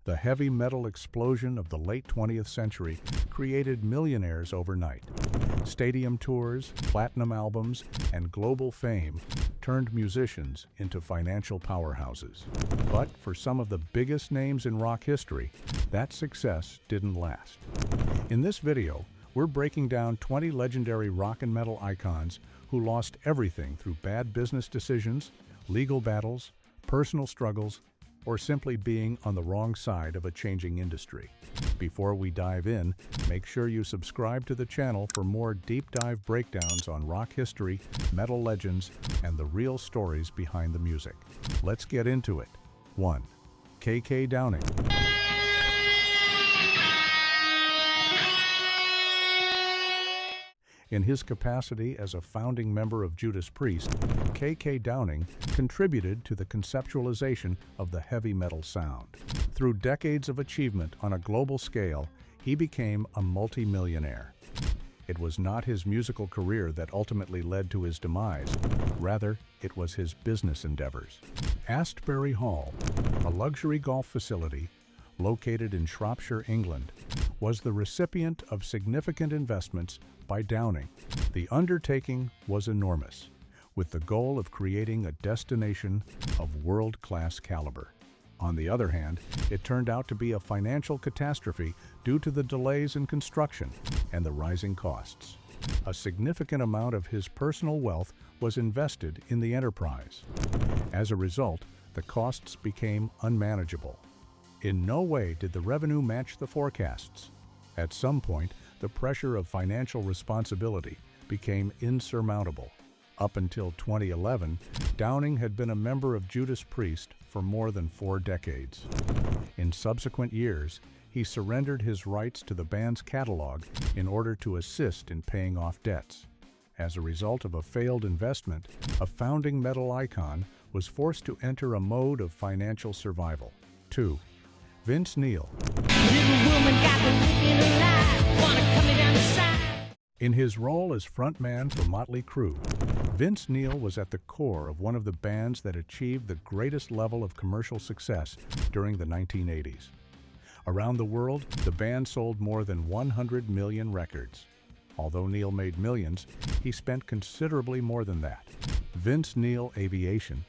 The heavy metal explosion of the late 20th century created millionaires overnight. Stadium tours, platinum albums, and global fame turned musicians into financial powerhouses. But for some of the biggest names in rock history, that success didn't last. In this video, we're breaking down 20 legendary rock and metal icons who lost everything through bad business decisions, legal battles, personal struggles, or simply being on the wrong side of a changing industry. Before we dive in, make sure you subscribe to the channel for more deep dive breakdowns on rock history, metal legends, and the real stories behind the music. Let's get into it. 1. K.K. Downing. In his capacity as a founding member of Judas Priest, K.K. Downing contributed to the conceptualization of the heavy metal sound. Through decades of achievement on a global scale, he became a multi-millionaire. It was not his musical career that ultimately led to his demise. Rather, it was his business endeavors. Astbury Hall, a luxury golf facility located in Shropshire, England, was the recipient of significant investments by Downing. The undertaking was enormous, with the goal of creating a destination of world-class caliber. On the other hand, it turned out to be a financial catastrophe due to the delays in construction and the rising costs. A significant amount of his personal wealth was invested in the enterprise. As a result, the costs became unmanageable. In no way did the revenue match the forecasts. At some point, the pressure of financial responsibility became insurmountable. Up until 2011, Downing had been a member of Judas Priest for more than 4 decades. In subsequent years, he surrendered his rights to the band's catalog in order to assist in paying off debts. As a result of a failed investment, a founding metal icon was forced to enter a mode of financial survival. 2. Vince Neil. In his role as frontman for Motley Crue, Vince Neil was at the core of one of the bands that achieved the greatest level of commercial success during the 1980s. Around the world, the band sold more than 100 million records. Although Neil made millions, he spent considerably more than that. Vince Neil Aviation,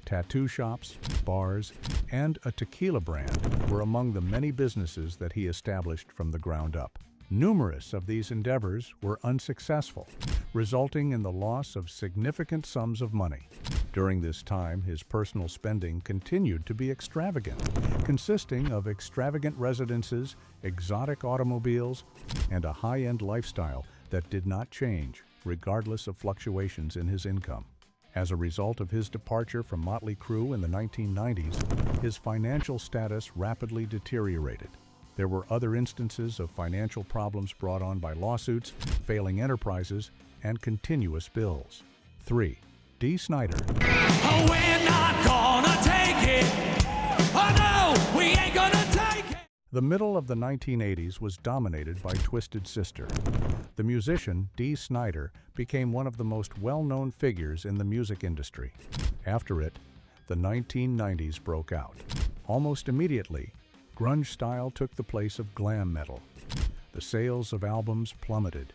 tattoo shops, bars, and a tequila brand were among the many businesses that he established from the ground up. Numerous of these endeavors were unsuccessful, resulting in the loss of significant sums of money. During this time, his personal spending continued to be extravagant, consisting of extravagant residences, exotic automobiles, and a high-end lifestyle that did not change, regardless of fluctuations in his income. As a result of his departure from Motley Crue in the 1990s, his financial status rapidly deteriorated. There were other instances of financial problems brought on by lawsuits, failing enterprises, and continuous bills. 3. Dee Snider. Oh, we're not gonna take it. Oh no, we ain't gonna take it. The middle of the 1980s was dominated by Twisted Sister. The musician Dee Snider became one of the most well-known figures in the music industry. After it, the 1990s broke out. Almost immediately, grunge style took the place of glam metal. The sales of albums plummeted.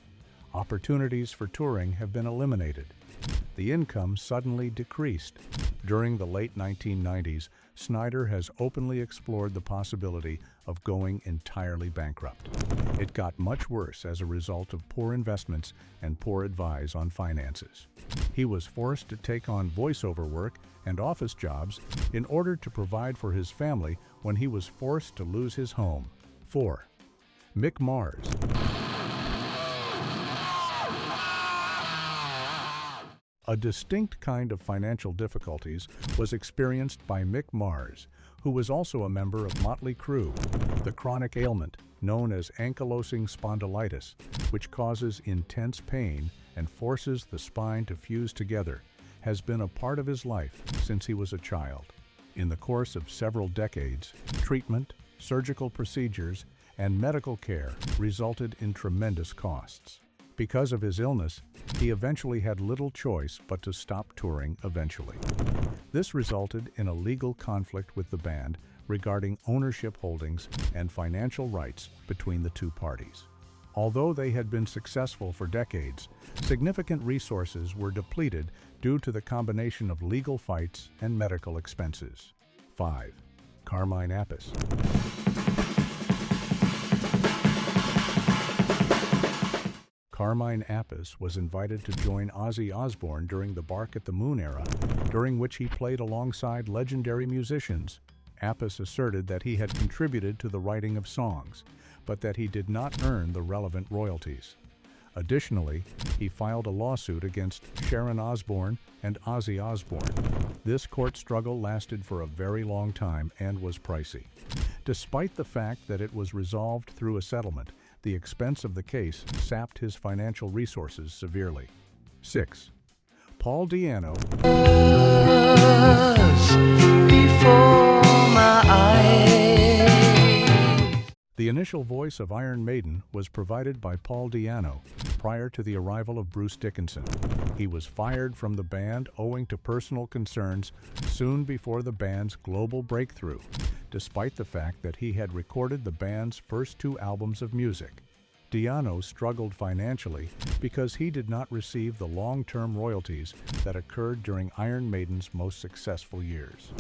Opportunities for touring have been eliminated. The income suddenly decreased. During the late 1990s, Snider has openly explored the possibility of going entirely bankrupt. It got much worse as a result of poor investments and poor advice on finances. He was forced to take on voiceover work and office jobs in order to provide for his family when he was forced to lose his home. 4. Mick Mars. A distinct kind of financial difficulties was experienced by Mick Mars, who was also a member of Motley Crue. The chronic ailment, known as ankylosing spondylitis, which causes intense pain and forces the spine to fuse together, has been a part of his life since he was a child. In the course of several decades, treatment, surgical procedures, and medical care resulted in tremendous costs. Because of his illness, he eventually had little choice but to stop touring eventually. This resulted in a legal conflict with the band, regarding ownership holdings and financial rights between the two parties. Although they had been successful for decades, significant resources were depleted due to the combination of legal fights and medical expenses. 5. Carmine Appice. Carmine Appice was invited to join Ozzy Osbourne during the Bark at the Moon era, during which he played alongside legendary musicians. Appice asserted that he had contributed to the writing of songs, but that he did not earn the relevant royalties. Additionally, he filed a lawsuit against Sharon Osbourne and Ozzy Osbourne. This court struggle lasted for a very long time and was pricey. Despite the fact that it was resolved through a settlement, the expense of the case sapped his financial resources severely. 6. Paul Di'Anno. Before my eyes. The initial voice of Iron Maiden was provided by Paul Di'Anno prior to the arrival of Bruce Dickinson. He was fired from the band owing to personal concerns soon before the band's global breakthrough, despite the fact that he had recorded the band's first 2 albums of music. Di'Anno struggled financially because he did not receive the long-term royalties that occurred during Iron Maiden's most successful years.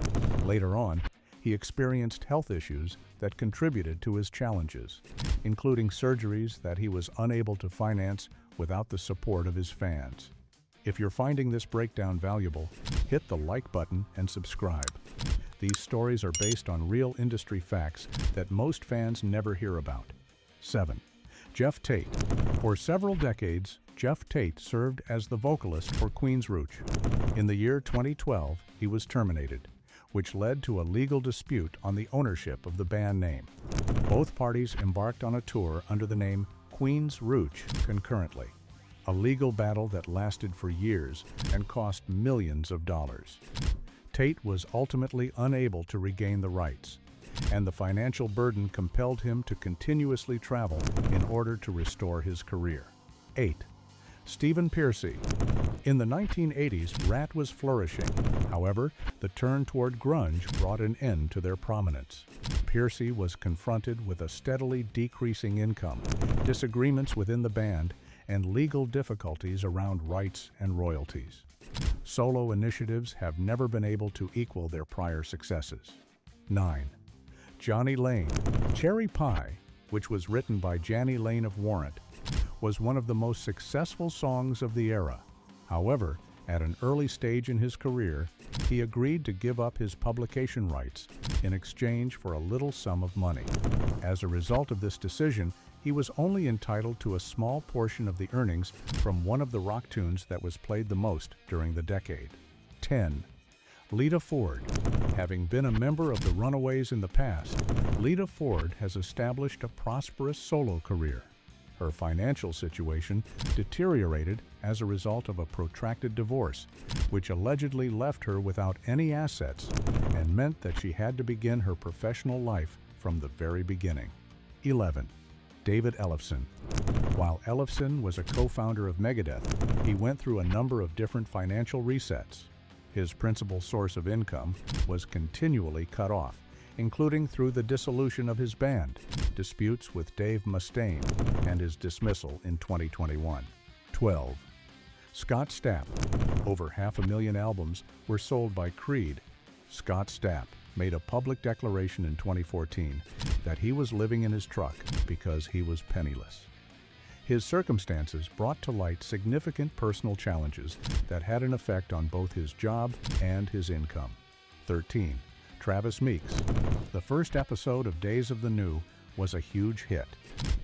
Later on, he experienced health issues that contributed to his challenges, including surgeries that he was unable to finance without the support of his fans. If you're finding this breakdown valuable, hit the like button and subscribe. These stories are based on real industry facts that most fans never hear about. 7. Jeff Tate. For several decades, Jeff Tate served as the vocalist for Queensrÿche. In the year 2012, he was terminated, which led to a legal dispute on the ownership of the band name. Both parties embarked on a tour under the name Queensrÿche concurrently, a legal battle that lasted for years and cost millions of dollars. Tate was ultimately unable to regain the rights, and the financial burden compelled him to continuously travel in order to restore his career. 8. Stephen Pearcy. In the 1980s, Rat was flourishing. However, the turn toward grunge brought an end to their prominence. Pearcy was confronted with a steadily decreasing income, disagreements within the band, and legal difficulties around rights and royalties. Solo initiatives have never been able to equal their prior successes. 9. Johnny Lane. Cherry Pie, which was written by Janny Lane of Warrant, was one of the most successful songs of the era. However, at an early stage in his career, he agreed to give up his publication rights in exchange for a little sum of money. As a result of this decision, he was only entitled to a small portion of the earnings from one of the rock tunes that was played the most during the decade. 10. Lita Ford. Having been a member of the Runaways in the past, Lita Ford has established a prosperous solo career. Her financial situation deteriorated as a result of a protracted divorce, which allegedly left her without any assets and meant that she had to begin her professional life from the very beginning. 11. David Ellefson. While Ellefson was a co-founder of Megadeth, he went through a number of different financial resets. His principal source of income was continually cut off, including through the dissolution of his band, disputes with Dave Mustaine, and his dismissal in 2021. 12. Scott Stapp. Over 500,000 albums were sold by Creed. Scott Stapp made a public declaration in 2014 that he was living in his truck because he was penniless. His circumstances brought to light significant personal challenges that had an effect on both his job and his income. 13. Travis Meeks. The first episode of Days of the New was a huge hit.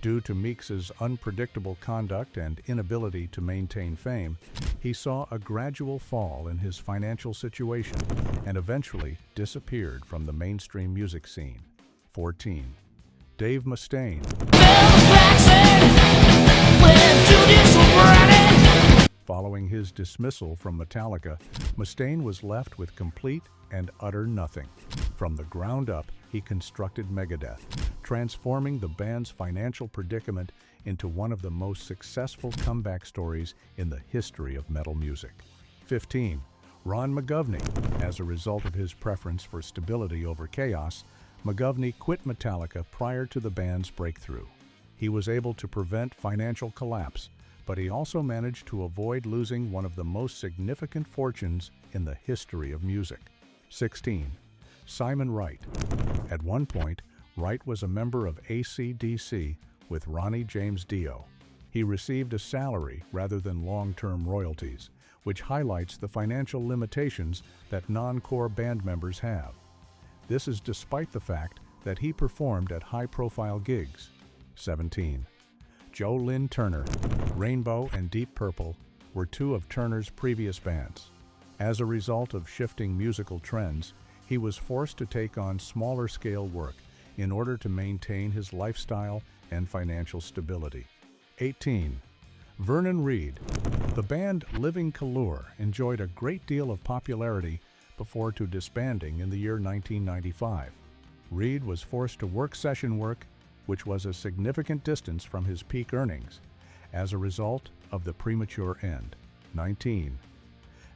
Due to Meeks's unpredictable conduct and inability to maintain fame, he saw a gradual fall in his financial situation and eventually disappeared from the mainstream music scene. 14. Dave Mustaine. Following his dismissal from Metallica, Mustaine was left with complete and utter nothing. From the ground up, he constructed Megadeth, transforming the band's financial predicament into one of the most successful comeback stories in the history of metal music. 15. Ron McGovney. As a result of his preference for stability over chaos, McGovney quit Metallica prior to the band's breakthrough. He was able to prevent financial collapse, but he also managed to avoid losing one of the most significant fortunes in the history of music. 16. Simon Wright. At one point, Wright was a member of AC/DC with Ronnie James Dio. He received a salary rather than long-term royalties, which highlights the financial limitations that non-core band members have. This is despite the fact that he performed at high-profile gigs. 17. Joe Lynn Turner. Rainbow and Deep Purple were two of Turner's previous bands. As a result of shifting musical trends, he was forced to take on smaller-scale work in order to maintain his lifestyle and financial stability. 18. Vernon Reid. The band Living Colour enjoyed a great deal of popularity before to disbanding in the year 1995. Reid was forced to work session work, which was a significant distance from his peak earnings, as a result of the premature end. 19.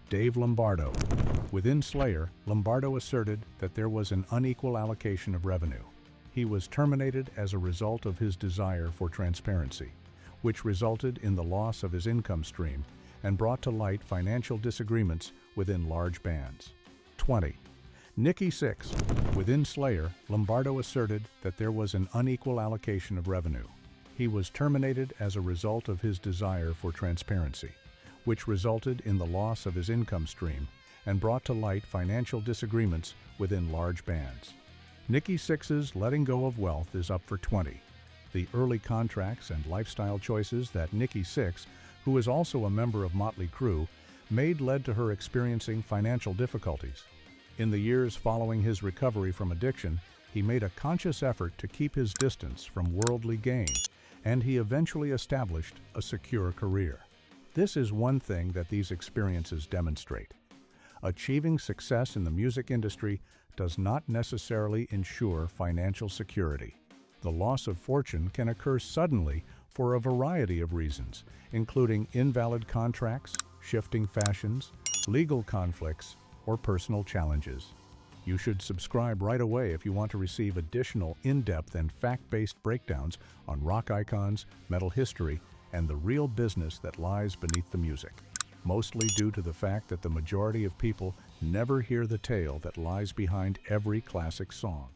Dave Lombardo. Within Slayer, Lombardo asserted that there was an unequal allocation of revenue. He was terminated as a result of his desire for transparency, which resulted in the loss of his income stream and brought to light financial disagreements within large bands. 20. Nikki Sixx. Within Slayer, Lombardo asserted that there was an unequal allocation of revenue. He was terminated as a result of his desire for transparency, which resulted in the loss of his income stream and brought to light financial disagreements within large bands. Nikki Sixx's letting go of wealth is up for 20. The early contracts and lifestyle choices that Nikki Sixx, who is also a member of Motley Crue, made led to her experiencing financial difficulties. In the years following his recovery from addiction, he made a conscious effort to keep his distance from worldly gain, and he eventually established a secure career. This is one thing that these experiences demonstrate. Achieving success in the music industry does not necessarily ensure financial security. The loss of fortune can occur suddenly for a variety of reasons, including invalid contracts, shifting fashions, legal conflicts, or personal challenges. You should subscribe right away if you want to receive additional in-depth and fact-based breakdowns on rock icons, metal history, and the real business that lies beneath the music, mostly due to the fact that the majority of people never hear the tale that lies behind every classic song.